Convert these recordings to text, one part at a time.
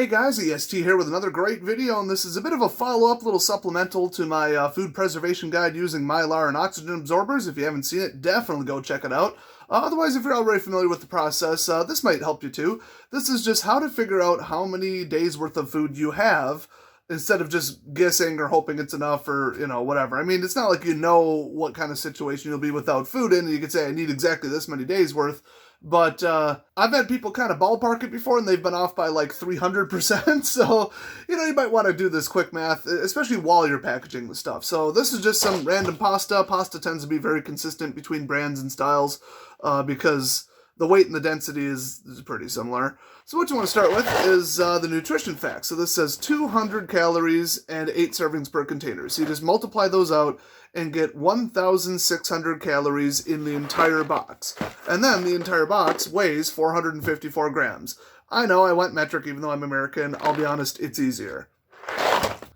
Hey guys, EST here with another great video, and this is a bit of a follow-up, little supplemental to my food preservation guide using Mylar and oxygen absorbers. If you haven't seen it, definitely go check it out. Otherwise, if you're already familiar with the process, this might help you too. This is just how to figure out how many days worth of food you have instead of just guessing or hoping it's enough or, whatever. I mean, it's not like you know what kind of situation you'll be without food in, and you could say, I need exactly this many days worth. But I've had people kind of ballpark it before, and they've been off by like 300%. So, you might want to do this quick math, especially while you're packaging the stuff. So this is just some random pasta. Pasta tends to be very consistent between brands and styles because the weight and the density is pretty similar. So what you want to start with is the nutrition facts. So this says 200 calories and 8 servings per container. So you just multiply those out and get 1,600 calories in the entire box. And then the entire box weighs 454 grams. I know I went metric even though I'm American. I'll be honest, it's easier.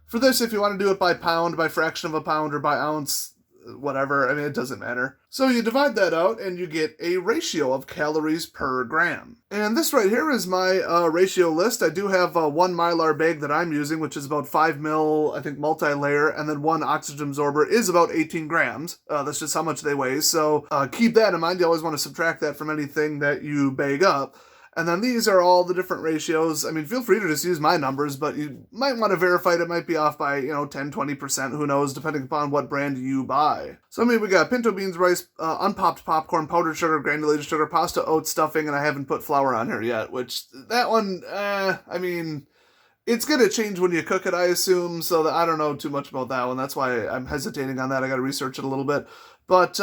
For this, if you want to do it by pound, by fraction of a pound, or by ounce, whatever, I mean, it doesn't matter. So you divide that out and you get a ratio of calories per gram. And this right here is my ratio list. I do have one Mylar bag that I'm using, which is about 5 mil, I think, multi-layer, and then one oxygen absorber is about 18 grams. That's just how much they weigh. So keep that in mind. You always want to subtract that from anything that you bag up. And then these are all the different ratios. I mean, feel free to just use my numbers, but you might want to verify it might be off by, 10, 20%, who knows, depending upon what brand you buy. So, I mean, we got pinto beans, rice, unpopped popcorn, powdered sugar, granulated sugar, pasta, oats, stuffing, and I haven't put flour on here yet, which, that one, I mean, it's going to change when you cook it, I assume, so that I don't know too much about that one. That's why I'm hesitating on that. I got to research it a little bit. But,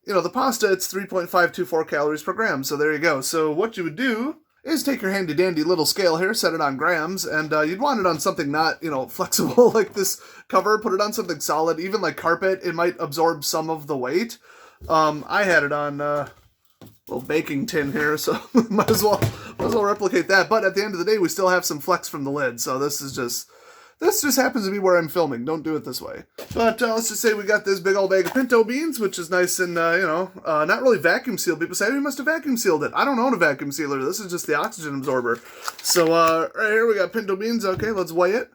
the pasta, it's 3.524 calories per gram, so there you go. So what you would do is take your handy-dandy little scale here, set it on grams, and you'd want it on something not, flexible like this cover. Put it on something solid, even like carpet. It might absorb some of the weight. I had it on a little baking tin here, so might as well replicate that. But at the end of the day, we still have some flex from the lid, so this just happens to be where I'm filming. Don't do it this way. But let's just say we got this big old bag of pinto beans, which is nice and, not really vacuum sealed. People say, oh, you must have vacuum sealed it. I don't own a vacuum sealer. This is just the oxygen absorber. So right here we got pinto beans. Okay, let's weigh it.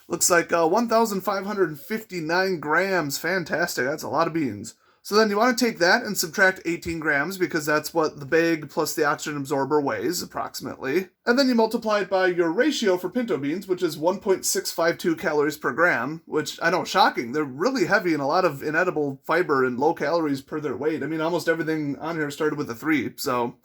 Looks like 1,559 grams. Fantastic. That's a lot of beans. So then you want to take that and subtract 18 grams because that's what the bag plus the oxygen absorber weighs, approximately. And then you multiply it by your ratio for pinto beans, which is 1.652 calories per gram, which I know, shocking. They're really heavy and a lot of inedible fiber and low calories per their weight. I mean, almost everything on here started with a 3, so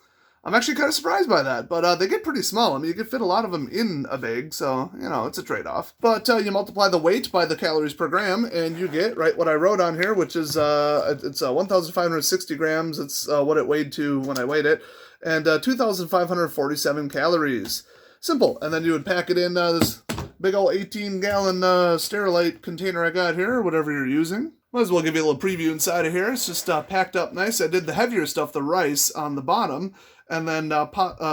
I'm actually kind of surprised by that, but they get pretty small. I mean, you can fit a lot of them in a bag, so, it's a trade-off. But you multiply the weight by the calories per gram, and you get, right, what I wrote on here, which is, it's 1,560 grams. It's what it weighed to when I weighed it, and 2,547 calories. Simple. And then you would pack it in this big old 18-gallon Sterilite container I got here, or whatever you're using. Might as well give you a little preview inside of here. It's just packed up nice. I did the heavier stuff, the rice, on the bottom, and then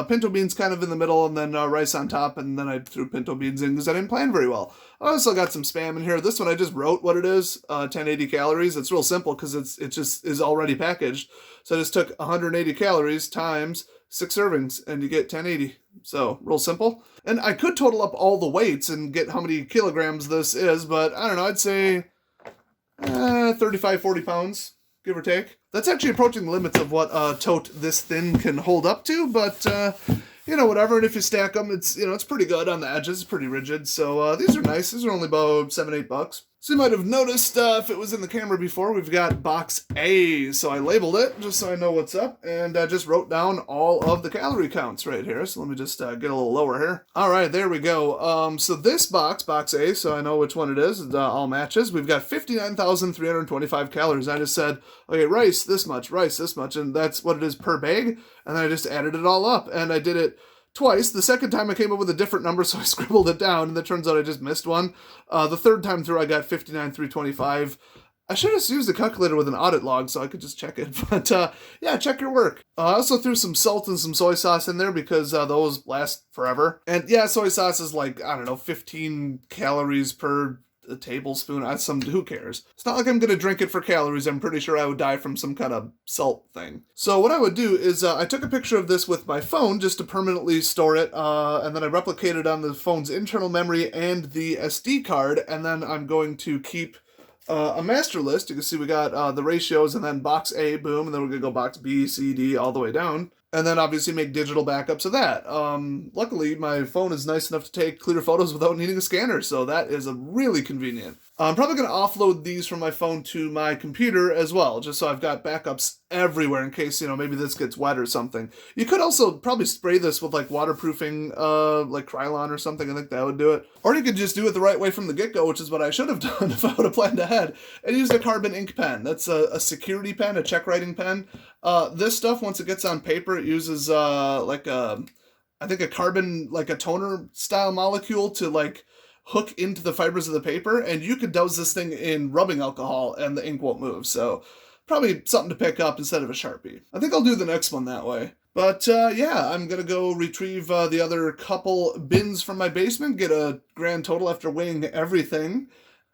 pinto beans kind of in the middle, and then rice on top, and then I threw pinto beans in because I didn't plan very well. I also got some Spam in here. This one I just wrote what it is, 1080 calories. It's real simple because it just is already packaged. So I just took 180 calories times 6 servings, and you get 1080. So real simple. And I could total up all the weights and get how many kilograms this is, but I don't know, I'd say 35, 40 pounds, give or take. That's actually approaching the limits of what a tote this thin can hold up to, but, whatever. And if you stack them, it's pretty good on the edges. It's pretty rigid. So these are nice. These are only about $7, $8. So you might have noticed, if it was in the camera before, we've got box A. So I labeled it just so I know what's up, and I just wrote down all of the calorie counts right here. So let me just get a little lower here. All right, there we go. So this box A, so I know which one it is. It all matches. We've got 59,325 calories. I just said, okay, rice this much, and that's what it is per bag. And then I just added it all up, and I did it twice. The second time I came up with a different number, so I scribbled it down, and it turns out I just missed one. The third time through, I got 59,325. I should have used a calculator with an audit log so I could just check it, but yeah, check your work. I also threw some salt and some soy sauce in there because those last forever. And yeah, soy sauce is like, I don't know, 15 calories per a tablespoon, who cares? It's not like I'm gonna drink it for calories. I'm pretty sure I would die from some kind of salt thing. So what I would do is I took a picture of this with my phone just to permanently store it, and then I replicated on the phone's internal memory and the SD card, and then I'm going to keep a master list. You can see we got the ratios, and then box A, boom, and then we're gonna go box B, C, D, all the way down. And then obviously make digital backups of that. Luckily, my phone is nice enough to take clear photos without needing a scanner, so that is really convenient. I'm probably going to offload these from my phone to my computer as well, just so I've got backups everywhere in case, maybe this gets wet or something. You could also probably spray this with like waterproofing, like Krylon or something. I think that would do it. Or you could just do it the right way from the get-go, which is what I should have done if I would have planned ahead, and use a carbon ink pen. That's a security pen, a check writing pen. This stuff, once it gets on paper, it uses I think a carbon, like a toner style molecule to like hook into the fibers of the paper, and you could douse this thing in rubbing alcohol and the ink won't move. So probably something to pick up instead of a Sharpie. I think I'll do the next one that way. But yeah, I'm going to go retrieve the other couple bins from my basement, get a grand total after weighing everything.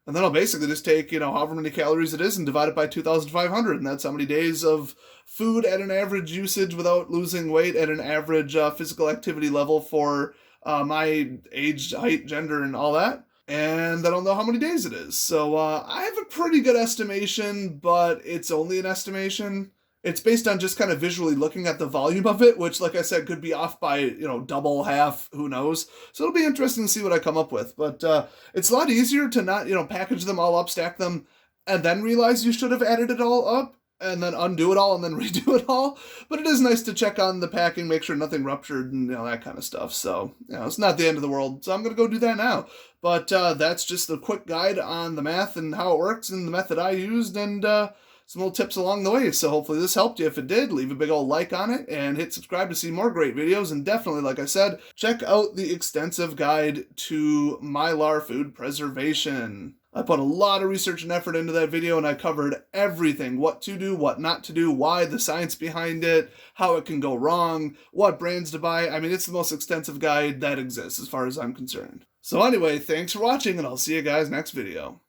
And then I'll basically just take, however many calories it is and divide it by 2,500. And that's how many days of food at an average usage without losing weight at an average physical activity level for my age, height, gender, and all that. And I don't know how many days it is. So I have a pretty good estimation, but it's only an estimation. It's based on just kind of visually looking at the volume of it, which, like I said, could be off by, double, half, who knows. So it'll be interesting to see what I come up with. But it's a lot easier to not, package them all up, stack them, and then realize you should have added it all up, and then undo it all, and then redo it all. But it is nice to check on the packing, make sure nothing ruptured, and, that kind of stuff. So, it's not the end of the world. So I'm going to go do that now. But that's just a quick guide on the math and how it works and the method I used, and some little tips along the way. So hopefully this helped you. If it did, leave a big old like on it and hit subscribe to see more great videos. And definitely, like I said, check out the extensive guide to Mylar food preservation. I put a lot of research and effort into that video, and I covered everything: what to do, what not to do, why, the science behind it, how it can go wrong, what brands to buy. I mean, it's the most extensive guide that exists as far as I'm concerned. So anyway, thanks for watching, and I'll see you guys next video.